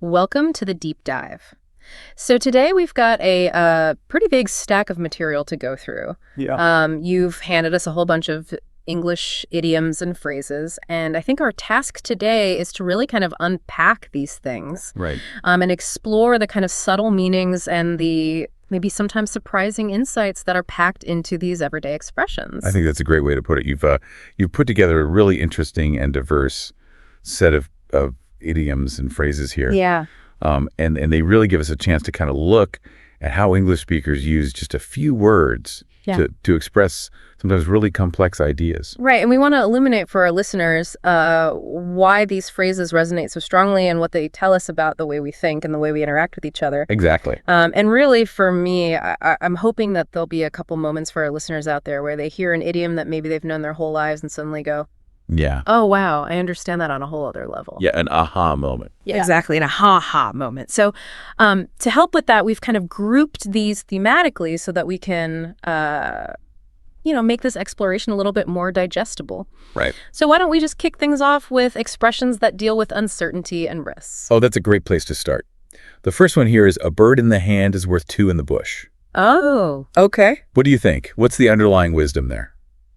Welcome to the deep dive. So today we've got a pretty big stack of material to go through. Yeah. You've handed us a whole bunch of English idioms and phrases, and I think our task today is to really kind of unpack these things Right. and explore the kind of subtle meanings and the maybe sometimes surprising insights that are packed into these everyday expressions. I think that's a great way to put it. You've put together a really interesting and diverse set of idioms and phrases here. Yeah. And they really give us a chance to kind of look at how English speakers use just a few words to express sometimes really complex ideas. Right, and we want to illuminate for our listeners why these phrases resonate so strongly and what they tell us about the way we think and the way we interact with each other. Exactly. And really, for me, I'm hoping that there'll be a couple moments for our listeners out there where they hear an idiom that maybe they've known their whole lives and suddenly go, Yeah. oh, wow, I understand that on a whole other level. Yeah, an aha moment. Yeah, exactly, an aha moment. So to help with that, we've kind of grouped these thematically so that we can make this exploration a little bit more digestible. Right. So why don't we just kick things off with expressions that deal with uncertainty and risks? Oh, that's a great place to start. The first one here is a bird in the hand is worth two in the bush. Oh, okay. What do you think? What's the underlying wisdom there?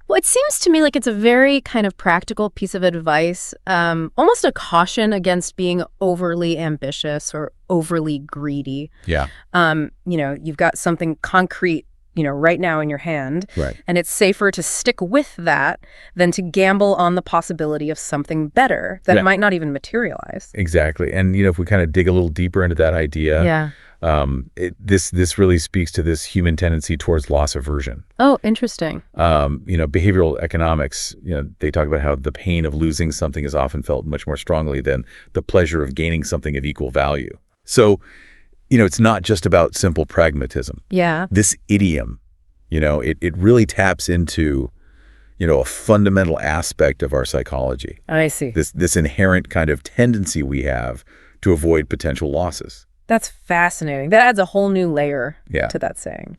Well, it seems to me like it's a very kind of practical piece of advice, almost a caution against being overly ambitious or overly greedy. Yeah. You've got something concrete right now in your hand. Right. And it's safer to stick with that than to gamble on the possibility of something better that might not even materialize. Exactly. And, if we kind of dig a little deeper into that idea, this really speaks to this human tendency towards loss aversion. Oh, interesting. Behavioral economics, they talk about how the pain of losing something is often felt much more strongly than the pleasure of gaining something of equal value. So, it's not just about simple pragmatism. Yeah. This idiom, it really taps into, a fundamental aspect of our psychology. I see. This inherent kind of tendency we have to avoid potential losses. That's fascinating. That adds a whole new layer to that saying.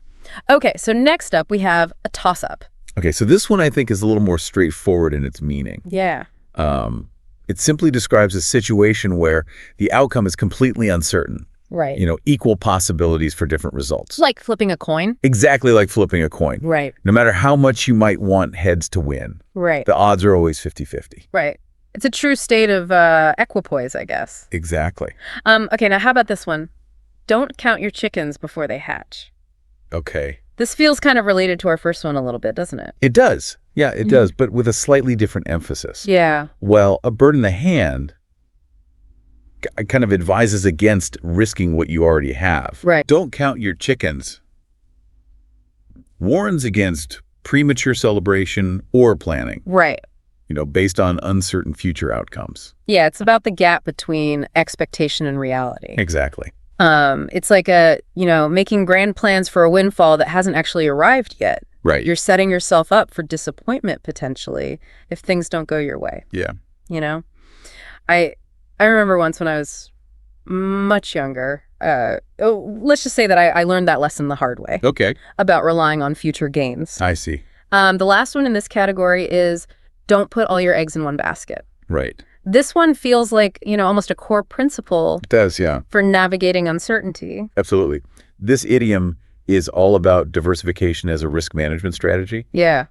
Okay, so next up we have a toss-up. Okay, so this one I think is a little more straightforward in its meaning. Yeah. It simply describes a situation where the outcome is completely uncertain. Right. Equal possibilities for different results. Like flipping a coin? Exactly like flipping a coin. Right. No matter how much you might want heads to win, right, the odds are always 50-50. Right. It's a true state of equipoise, I guess. Exactly. Okay, now how about this one? Don't count your chickens before they hatch. Okay. This feels kind of related to our first one a little bit, doesn't it? It does. Yeah, it does, but with a slightly different emphasis. Yeah. Well, a bird in the hand kind of advises against risking what you already have. Right. Don't count your chickens. Warns against premature celebration or planning. Right. Based on uncertain future outcomes. Yeah, it's about the gap between expectation and reality. Exactly. It's like making grand plans for a windfall that hasn't actually arrived yet. Right. You're setting yourself up for disappointment potentially if things don't go your way. Yeah. I remember once when I was much younger, let's just say that I learned that lesson the hard way. Okay. About relying on future gains. I see. The last one in this category is don't put all your eggs in one basket. Right. This one feels like, almost a core principle. It does, yeah. For navigating uncertainty. Absolutely. This idiom is all about diversification as a risk management strategy. Yeah.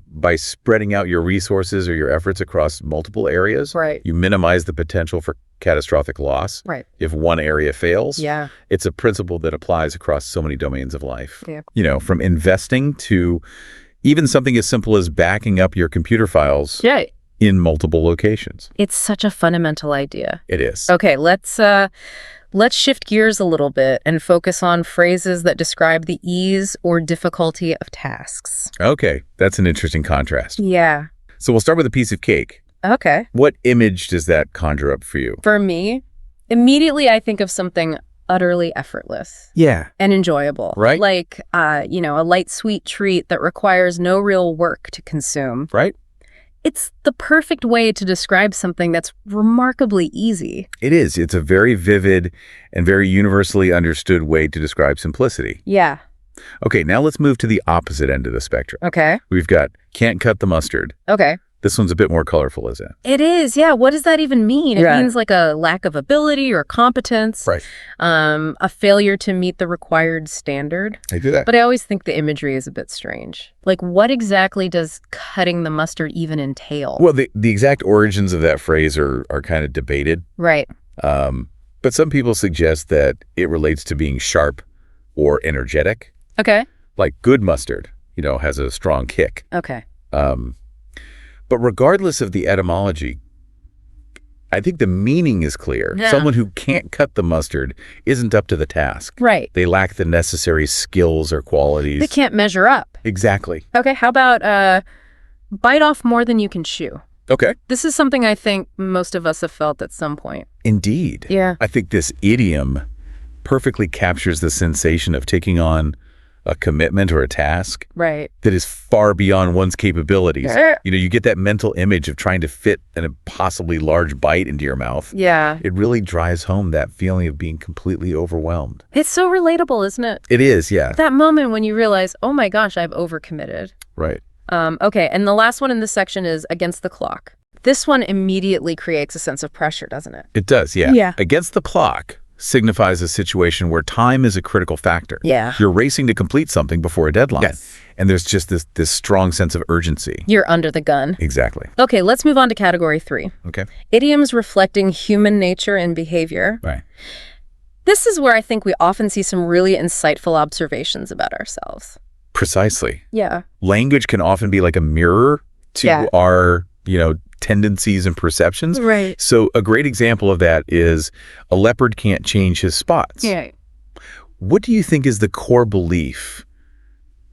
By spreading out your resources or your efforts across multiple areas, right, you minimize the potential for catastrophic loss. Right. If one area fails, yeah, it's a principle that applies across so many domains of life. Yeah. From investing to even something as simple as backing up your computer files in multiple locations. It's such a fundamental idea. It is. Okay, let's shift gears a little bit and focus on phrases that describe the ease or difficulty of tasks. Okay, that's an interesting contrast. Yeah. So we'll start with a piece of cake. Okay. What image does that conjure up for you? For me, immediately I think of something utterly effortless. Yeah. And enjoyable. Right. Like, a light, sweet treat that requires no real work to consume. Right. It's the perfect way to describe something that's remarkably easy. It is. It's a very vivid and very universally understood way to describe simplicity. Yeah. Okay, now let's move to the opposite end of the spectrum. Okay. We've got can't cut the mustard. Okay. This one's a bit more colorful, isn't it? It is, yeah. What does that even mean? It Yeah. means like a lack of ability or competence, Right. a failure to meet the required standard. They do that. But I always think the imagery is a bit strange. Like, what exactly does cutting the mustard even entail? Well, the exact origins of that phrase are kind of debated. Right. But some people suggest that it relates to being sharp or energetic. Okay. Like good mustard, has a strong kick. Okay. But regardless of the etymology, I think the meaning is clear. Yeah. Someone who can't cut the mustard isn't up to the task. Right. They lack the necessary skills or qualities. They can't measure up. Exactly. Okay, how about bite off more than you can chew? Okay. This is something I think most of us have felt at some point. Indeed. Yeah. I think this idiom perfectly captures the sensation of taking on a commitment or a task Right. that is far beyond one's capabilities. Yeah. You get that mental image of trying to fit an impossibly large bite into your mouth. Yeah. It really drives home that feeling of being completely overwhelmed. It's so relatable, isn't it? It is, yeah. That moment when you realize, oh my gosh, I've overcommitted. Right. Okay, and the last one in this section is against the clock. This one immediately creates a sense of pressure, doesn't it? It does, yeah. Yeah. Against the clock signifies a situation where time is a critical factor. Yeah. You're racing to complete something before a deadline. Yes. And there's just this strong sense of urgency. You're under the gun. Exactly. Okay, let's move on to category 3. Okay. Idioms reflecting human nature and behavior. Right. This is where I think we often see some really insightful observations about ourselves. Precisely. Yeah. Language can often be like a mirror to Yeah. our, tendencies and perceptions. Right. So a great example of that is a leopard can't change his spots. Yeah. What do you think is the core belief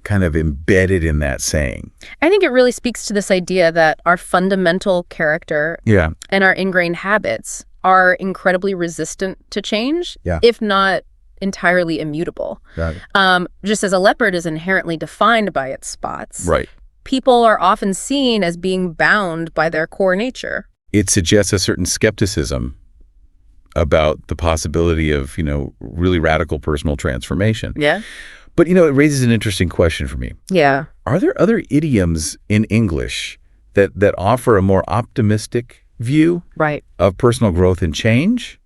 kind of embedded in that saying? I think it really speaks to this idea that our fundamental character Yeah. and our ingrained habits are incredibly resistant to change, Yeah. if not entirely immutable. Got it. Just as a leopard is inherently defined by its spots, Right. people are often seen as being bound by their core nature. It suggests a certain skepticism about the possibility of, really radical personal transformation. Yeah. But, it raises an interesting question for me. Yeah. Are there other idioms in English that offer a more optimistic view Right. of personal growth and change?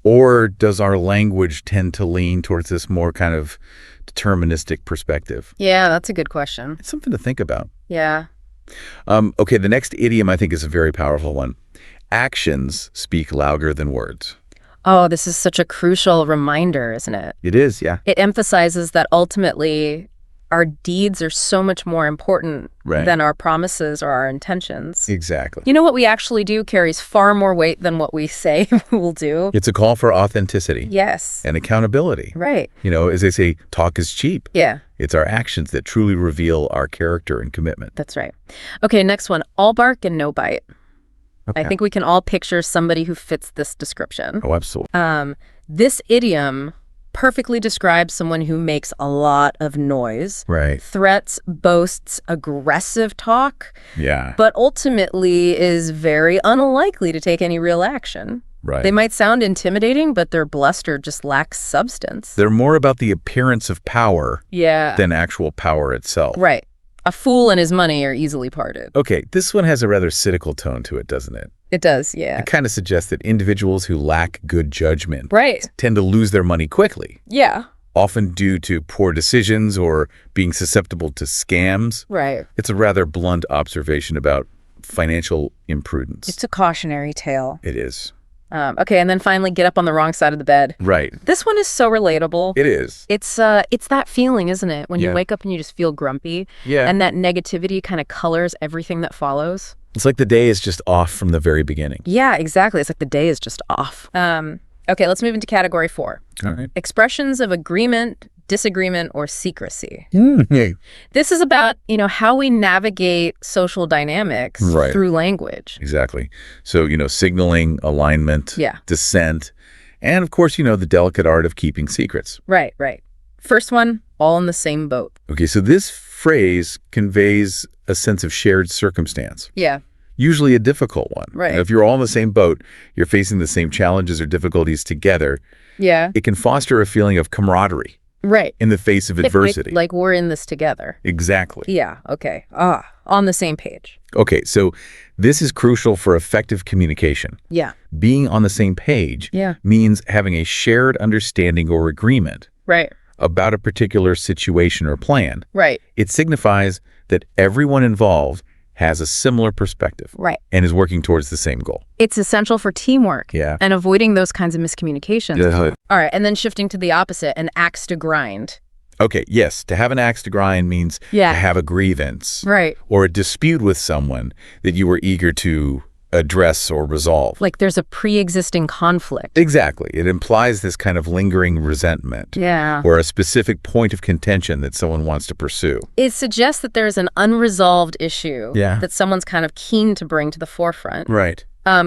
Or does our language tend to lean towards this more kind of deterministic perspective? Yeah, that's a good question. It's something to think about. Yeah. Okay, the next idiom I think is a very powerful one. Actions speak louder than words. Oh, this is such a crucial reminder, isn't it? It is, yeah. It emphasizes that ultimately our deeds are so much more important Right. than our promises or our intentions. Exactly. You know, what we actually do carries far more weight than what we say we'll do. It's a call for authenticity Yes. and accountability. Right. As they say, talk is cheap. Yeah, It's our actions that truly reveal our character and commitment. that's right. Okay, next one. All bark and no bite. Okay. I think we can all picture somebody who fits this description. Oh, absolutely. This idiom perfectly describes someone who makes a lot of noise, Right. threats, boasts, aggressive talk, Yeah. but ultimately is very unlikely to take any real action. Right. They might sound intimidating, but their bluster just lacks substance. They're more about the appearance of power Yeah. than actual power itself. Right. A fool and his money are easily parted. Okay, this one has a rather cynical tone to it, doesn't it? It does, yeah. It kind of suggests that individuals who lack good judgment Right. tend to lose their money quickly, Yeah. often due to poor decisions or being susceptible to scams. Right. It's a rather blunt observation about financial imprudence. It's a cautionary tale. It is. Okay, and then finally, get up on the wrong side of the bed. Right. This one is so relatable. It is. It's that feeling, isn't it? When you Yeah. wake up and you just feel grumpy, Yeah. and that negativity kind of colors everything that follows. It's like the day is just off from the very beginning. Yeah, exactly. It's like the day is just off. Okay, let's move into category 4. All right. Expressions of agreement, disagreement, or secrecy. Yeah. This is about, how we navigate social dynamics Right. through language. Exactly. So, signaling, alignment, Yeah. dissent, and of course, the delicate art of keeping secrets. Right, right. First one, all in the same boat. Okay, so this phrase conveys a sense of shared circumstance, Yeah, usually a difficult one. Right. If you're all in the same boat, you're facing the same challenges or difficulties together, yeah, it can foster a feeling of camaraderie Right. in the face of adversity. Like we're in this together. Exactly. Yeah. Okay. On the same page. Okay, so this is crucial for effective communication. Yeah. Being on the same page Yeah. means having a shared understanding or agreement Right. about a particular situation or plan. Right. It signifies that everyone involved has a similar perspective Right. and is working towards the same goal. It's essential for teamwork Yeah. and avoiding those kinds of miscommunications. Yeah. All right. And then shifting to the opposite, an axe to grind. Okay, yes, to have an axe to grind means Yeah. to have a grievance Right. or a dispute with someone that you were eager to address or resolve. Like there's a pre-existing conflict. Exactly. It implies this kind of lingering resentment Yeah. or a specific point of contention that someone wants to pursue. It suggests that there's an unresolved issue Yeah. that someone's kind of keen to bring to the forefront. Right.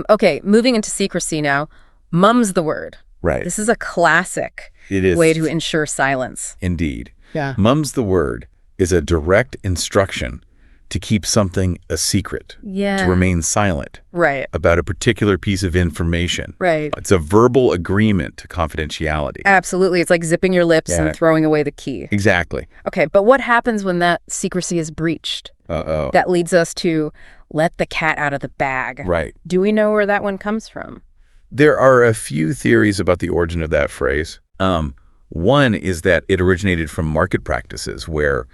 Okay, moving into secrecy now. Mum's the word. Right. This is a classic It is. way to ensure silence. Indeed. Yeah. Mum's the word is a direct instruction to keep something a secret, Yeah. to remain silent Right. about a particular piece of information. Right. It's a verbal agreement to confidentiality. Absolutely. It's like zipping your lips Yeah. and throwing away the key. Exactly. Okay, but what happens when that secrecy is breached? Uh-oh. That leads us to let the cat out of the bag. Right. Do we know where that one comes from? There are a few theories about the origin of that phrase. One is that it originated from market practices where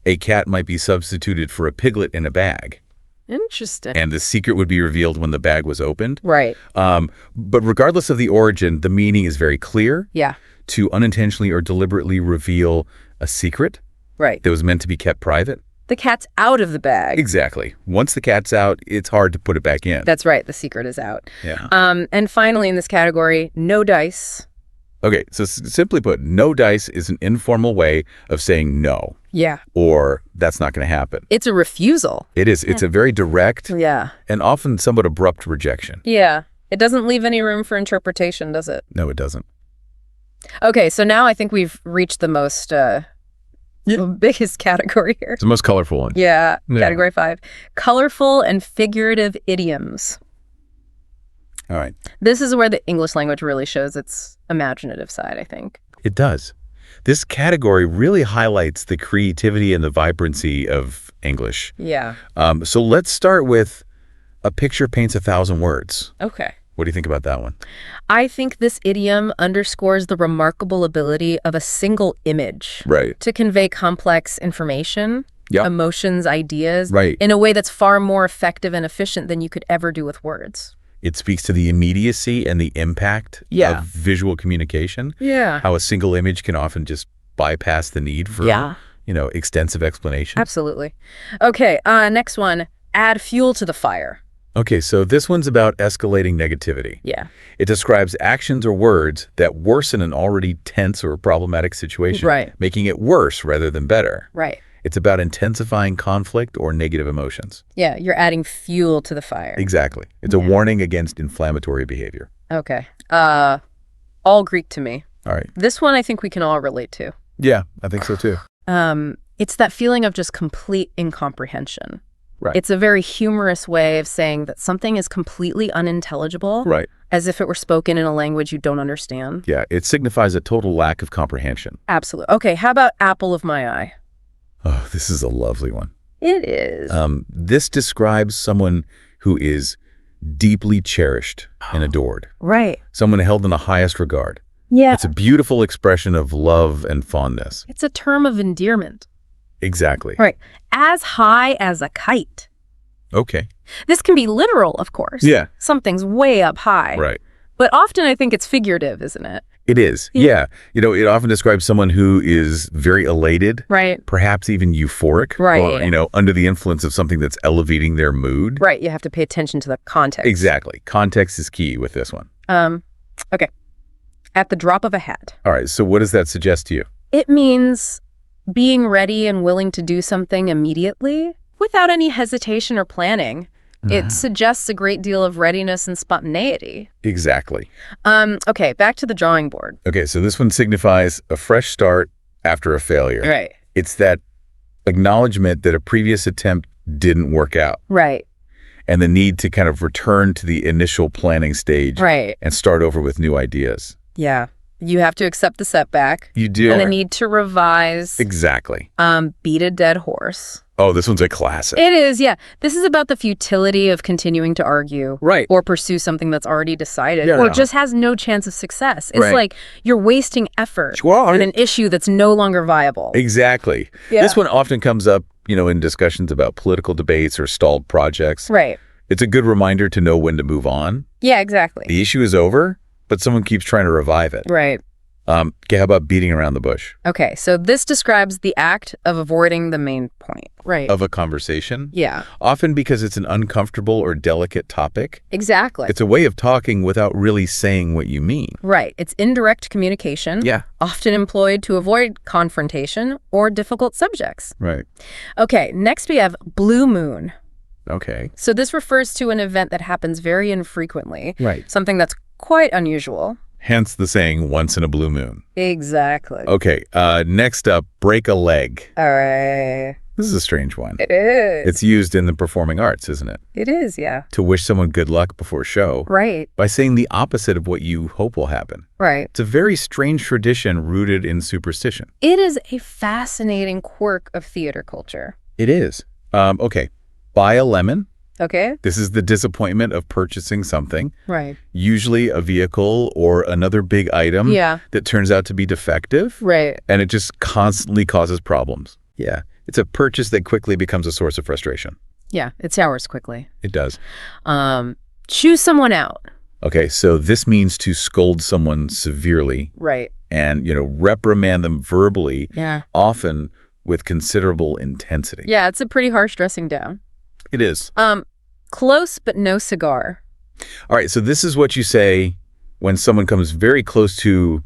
a cat might be substituted for a piglet in a bag, Interesting. and the secret would be revealed when the bag was opened. Right. But regardless of the origin, the meaning is very clear: Yeah. to unintentionally or deliberately reveal a secret Right. that was meant to be kept private. The cat's out of the bag. Exactly. Once the cat's out, it's hard to put it back in. That's right. The secret is out. Yeah. And finally, in this category, no dice. Okay, so simply put, no dice is an informal way of saying no, Yeah. or that's not going to happen. It's a refusal. It is. It's a very direct Yeah. and often somewhat abrupt rejection. Yeah. It doesn't leave any room for interpretation, does it? No, it doesn't. Okay, so now I think we've reached the most biggest category here. It's the most colorful one. Yeah, Yeah. category 5. Colorful and figurative idioms. All right. This is where the English language really shows its imaginative side, I think. It does. This category really highlights the creativity and the vibrancy of English. Yeah. So let's start with a picture paints 1,000 words. Okay. What do you think about that one? I think this idiom underscores the remarkable ability of a single image Right. to convey complex information, Yeah. emotions, ideas, Right. in a way that's far more effective and efficient than you could ever do with words. It speaks to the immediacy and the impact Yeah. of visual communication. Yeah. How a single image can often just bypass the need for, Yeah. extensive explanation. Absolutely. Okay, next one, add fuel to the fire. Okay, so this one's about escalating negativity. Yeah. It describes actions or words that worsen an already tense or problematic situation, Right. making it worse rather than better. Right. It's about intensifying conflict or negative emotions. Yeah, you're adding fuel to the fire. Exactly. It's a warning against inflammatory behavior. Okay. All Greek to me. All right. This one I think we can all relate to. Yeah, I think so too. It's that feeling of just complete incomprehension. Right. It's a very humorous way of saying that something is completely unintelligible, Right. as if it were spoken in a language you don't understand. Yeah, it signifies a total lack of comprehension. Absolutely. Okay, how about apple of my eye? Oh, this is a lovely one. It is. This describes someone who is deeply cherished and adored, Right. someone held in the highest regard. Yeah. It's a beautiful expression of love and fondness. It's a term of endearment. Exactly. Right. As high as a kite. Okay. This can be literal, of course. Yeah. Something's way up high. Right. But often I think it's figurative, isn't it? It is. Yeah. It often describes someone who is very elated, Right. perhaps even euphoric, Right. or, under the influence of something that's elevating their mood. Right. You have to pay attention to the context. Exactly. Context is key with this one. Okay. At the drop of a hat. All right. So what does that suggest to you? It means being ready and willing to do something immediately without any hesitation or planning. It suggests a great deal of readiness and spontaneity. Exactly. Okay, back to the drawing board. Okay. So this one signifies a fresh start after a failure. Right. It's that acknowledgement that a previous attempt didn't work out Right. and the need to kind of return to the initial planning stage Right. and start over with new ideas. Yeah. You have to accept the setback. You do. And the need to revise. Exactly. Beat a dead horse. Oh, this one's a classic. It is, yeah. This is about the futility of continuing to argue. Right. Or pursue something that's already decided. Yeah, or no. just has no chance of success. It's Right. like you're wasting effort Well, on an issue that's no longer viable. Exactly. Yeah. This one often comes up, in discussions about political debates or stalled projects. Right. It's a good reminder to know when to move on. Yeah, exactly. The issue is over, but someone keeps trying to revive it. Right. Okay, how about beating around the bush? Okay, so this describes the act of avoiding the main point. Right. Of a conversation? Yeah. Often because it's an uncomfortable or delicate topic. Exactly. It's a way of talking without really saying what you mean. Right. It's indirect communication. Yeah. Often employed to avoid confrontation or difficult subjects. Right. Okay, next we have blue moon. Okay. So this refers to an event that happens very infrequently. Right. Something that's quite unusual. Hence the saying, once in a blue moon. Exactly. Okay, next up, break a leg. All right. This is a strange one. It is. It's used in the performing arts, isn't it? It is, yeah. To wish someone good luck before a show. Right. By saying the opposite of what you hope will happen. Right. It's a very strange tradition rooted in superstition. It is a fascinating quirk of theater culture. It is. Okay, buy a lemon. Okay. This is the disappointment of purchasing something, Right. usually a vehicle or another big item Yeah. that turns out to be defective, Right. and it just constantly causes problems. Yeah, it's a purchase that quickly becomes a source of frustration. Yeah, it sours quickly. It does. Choose someone out. Okay, so this means to scold someone severely Right. and, reprimand them verbally, Yeah. often with considerable intensity. Yeah, it's a pretty harsh dressing down. It is. Close but no cigar. All right, so this is what you say when someone comes very close to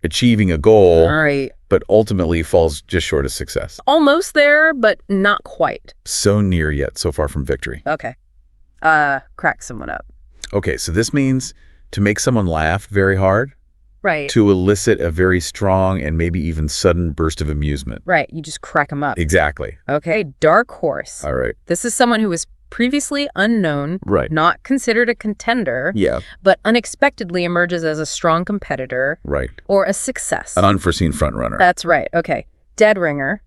achieving a goal, All right. but ultimately falls just short of success. Almost there, but not quite. So near yet, so far from victory. Okay. Crack someone up. Okay, so this means to make someone laugh very hard, Right. to elicit a very strong and maybe even sudden burst of amusement. Right. You just crack them up. Exactly. Okay. Dark horse. All right. This is someone who was previously unknown, Right. not considered a contender, Yeah. but unexpectedly emerges as a strong competitor Right. or a success. An unforeseen front runner. That's right. Okay. Dead ringer.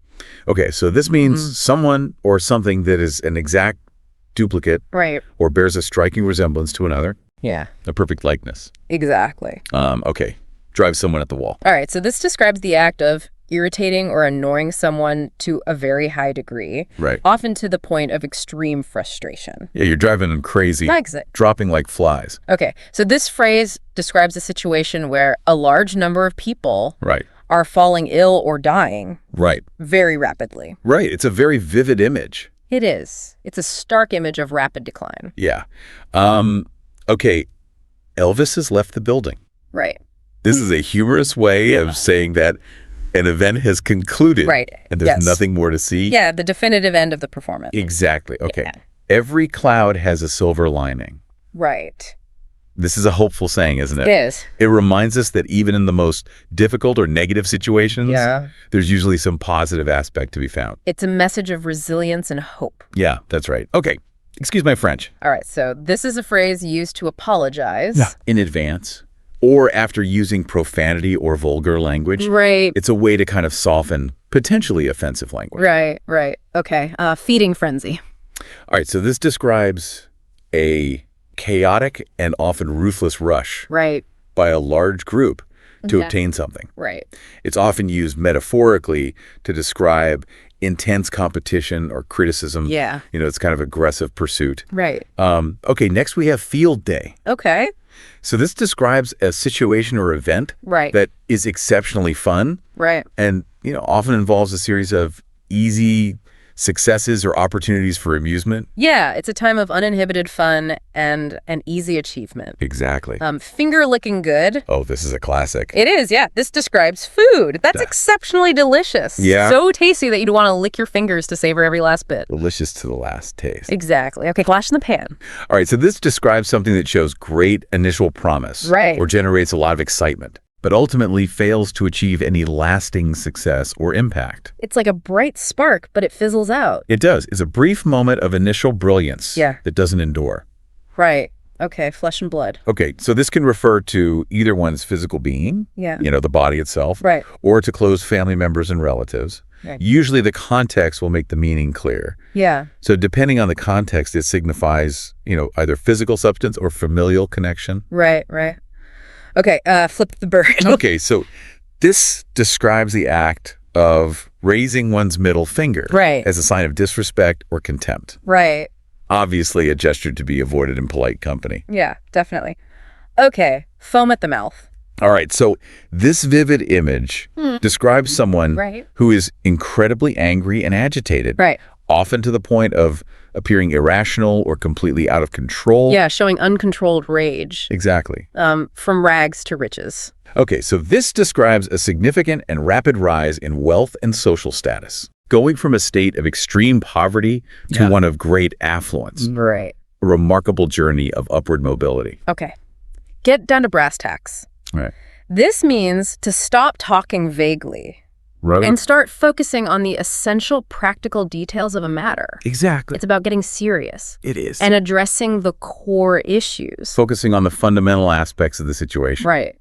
Okay, so this means someone or something that is an exact duplicate Right. or bears a striking resemblance to another, Yeah. a perfect likeness. Exactly. Okay, drive someone at the wall. All right. So this describes the act of irritating or annoying someone to a very high degree, Right. often to the point of extreme frustration. Yeah, you're driving them crazy, Exit. dropping like flies. Okay. So this phrase describes a situation where a large number of people Right. are falling ill or dying Right. very rapidly. Right. It's a very vivid image. It is. It's a stark image of rapid decline. Yeah. Okay, Elvis has left the building. Right. This is a humorous way of saying that an event has concluded. Right. And there's Yes. nothing more to see. Yeah, the definitive end of the performance. Exactly. Okay. Yeah. Every cloud has a silver lining. Right. This is a hopeful saying, isn't it? It is. It reminds us that even in the most difficult or negative situations, Yeah. there's usually some positive aspect to be found. It's a message of resilience and hope. Yeah, that's right. Okay. Excuse my French. All right, so this is a phrase used to apologize. In advance or after using profanity or vulgar language. Right. It's a way to kind of soften potentially offensive language. Right. Okay. Feeding frenzy. All right, so this describes a chaotic and often ruthless rush Right. by a large group to Okay. obtain something. Right. It's often used metaphorically to describe intense competition or criticism. Yeah. It's kind of aggressive pursuit. Right. Okay, next we have field day. Okay. So this describes a situation or event Right. that is exceptionally fun Right. and, often involves a series of easy successes or opportunities for amusement. Yeah, it's a time of uninhibited fun and an easy achievement. Exactly. Finger licking good. Oh, this is a classic. It is, yeah. This describes food. That's exceptionally delicious. Yeah. So tasty that you'd want to lick your fingers to savor every last bit. Delicious to the last taste. Exactly. Okay, flash in the pan. All right, so this describes something that shows great initial promise. Right. Or generates a lot of excitement, but ultimately fails to achieve any lasting success or impact. It's like a bright spark, but it fizzles out. It does. It's a brief moment of initial brilliance Yeah. that doesn't endure. Right. Okay, flesh and blood. Okay, so this can refer to either one's physical being, Yeah. the body itself, Right. or to close family members and relatives. Right. Usually the context will make the meaning clear. Yeah. So depending on the context, it signifies, either physical substance or familial connection. Right, right. Okay, flip the bird. Okay, so this describes the act of raising one's middle finger Right. as a sign of disrespect or contempt. Right. Obviously a gesture to be avoided in polite company. Yeah, definitely. Okay, foam at the mouth. All right, so this vivid image describes someone Right. who is incredibly angry and agitated, Right. often to the point of appearing irrational or completely out of control. Yeah, showing uncontrolled rage. Exactly. From rags to riches. Okay, so this describes a significant and rapid rise in wealth and social status, going from a state of extreme poverty to one of great affluence. Right. A remarkable journey of upward mobility. Okay. Get down to brass tacks. Right. This means to stop talking vaguely Right. and start focusing on the essential practical details of a matter. Exactly. It's about getting serious It is. and addressing the core issues. Focusing on the fundamental aspects of the situation. Right.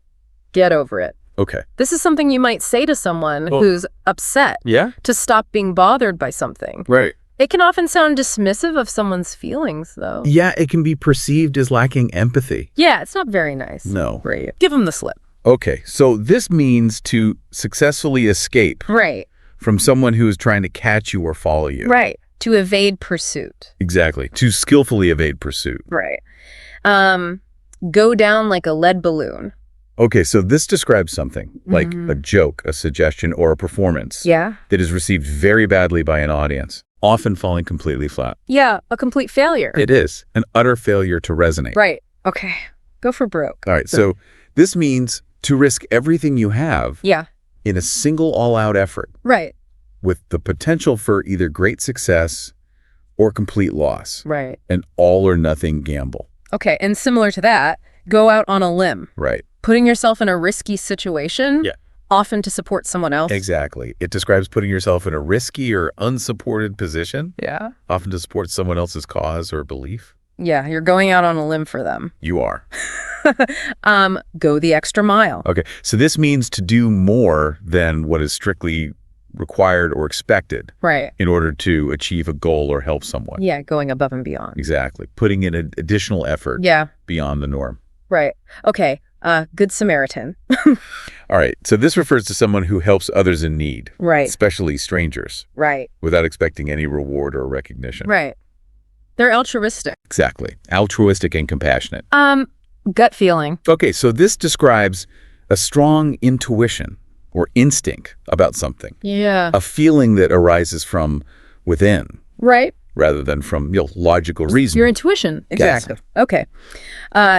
Get over it. Okay. This is something you might say to someone who's upset Yeah? to stop being bothered by something. Right. It can often sound dismissive of someone's feelings, though. Yeah, it can be perceived as lacking empathy. Yeah, it's not very nice. No. Right. Give them the slip. Okay, so this means to successfully escape Right. from someone who is trying to catch you or follow you. Right. To evade pursuit. Exactly. To skillfully evade pursuit. Right. Go down like a lead balloon. Okay, so this describes something like a joke, a suggestion, or a performance Yeah. that is received very badly by an audience, often falling completely flat. Yeah, a complete failure. It is an utter failure to resonate. Right. Okay. Go for broke. All right, so this means to risk everything you have Yeah. in a single all-out effort Right. with the potential for either great success or complete loss, Right. an all-or-nothing gamble. Okay. And similar to that, go out on a limb. Right. Putting yourself in a risky situation, Yeah. often to support someone else. Exactly. It describes putting yourself in a risky or unsupported position, Yeah. often to support someone else's cause or belief. Yeah, you're going out on a limb for them. You are. Go the extra mile. Okay. So this means to do more than what is strictly required or expected Right. in order to achieve a goal or help someone. Yeah, going above and beyond. Exactly. Putting in an additional effort Yeah. beyond the norm. Right. Okay. Good Samaritan. All right. So this refers to someone who helps others in need, Right. especially strangers, Right. without expecting any reward or recognition. Right. They're altruistic. Exactly. Altruistic and compassionate. Gut feeling. Okay, so this describes a strong intuition or instinct about something, Yeah. a feeling that arises from within Right. rather than from logical reason. Your intuition. Exactly. Okay.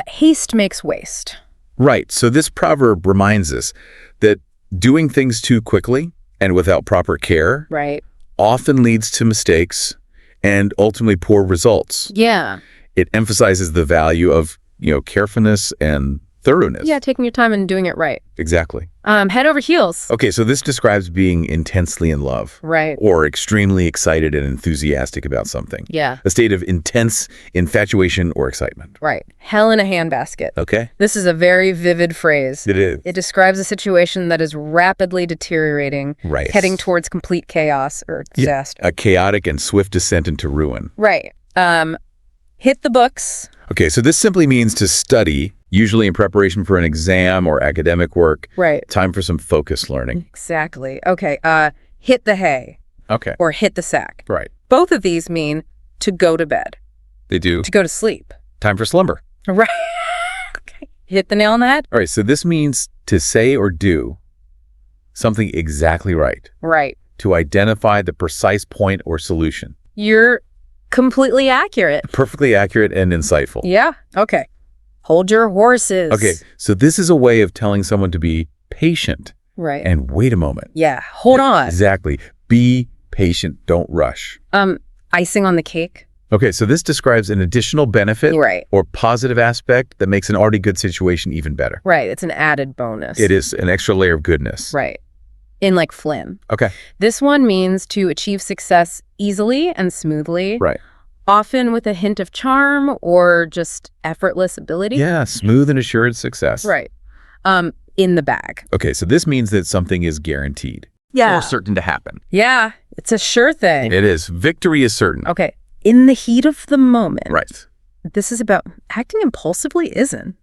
Haste makes waste. Right. So this proverb reminds us that doing things too quickly and without proper care Right. often leads to mistakes and ultimately poor results. Yeah. It emphasizes the value of, carefulness and thoroughness. Yeah, taking your time and doing it right. Exactly. Head over heels. Okay, so this describes being intensely in love. Right. Or extremely excited and enthusiastic about something. Yeah. A state of intense infatuation or excitement. Right. Hell in a handbasket. Okay? This is a very vivid phrase. It is. It describes a situation that is rapidly deteriorating, Right. heading towards complete chaos or disaster. A chaotic and swift descent into ruin. Right. Hit the books. Okay, so this simply means to study, usually in preparation for an exam or academic work. Right. Time for some focused learning. Exactly. Okay. Hit the hay Okay. or hit the sack. Right. Both of these mean to go to bed, They do. to go to sleep. Time for slumber. Right. Okay. Hit the nail on the head. All right, so this means to say or do something exactly right. Right. To identify the precise point or solution. You're completely accurate. Perfectly accurate and insightful. Yeah. Okay. Hold your horses. Okay, so this is a way of telling someone to be patient Right. and wait a moment. Yeah. Hold on. Exactly. Be patient. Don't rush. Icing on the cake. Okay, so this describes an additional benefit Right. or positive aspect that makes an already good situation even better. Right. It's an added bonus. It is an extra layer of goodness. Right. In like Flynn. Okay. This one means to achieve success easily and smoothly. Right. often with a hint of charm or just effortless ability. Yeah, smooth and assured success. Right. In the bag. Okay, so this means that something is guaranteed. Yeah. Or certain to happen. Yeah, it's a sure thing. It is. Victory is certain. Okay. In the heat of the moment. Right. This is about acting impulsively isn't.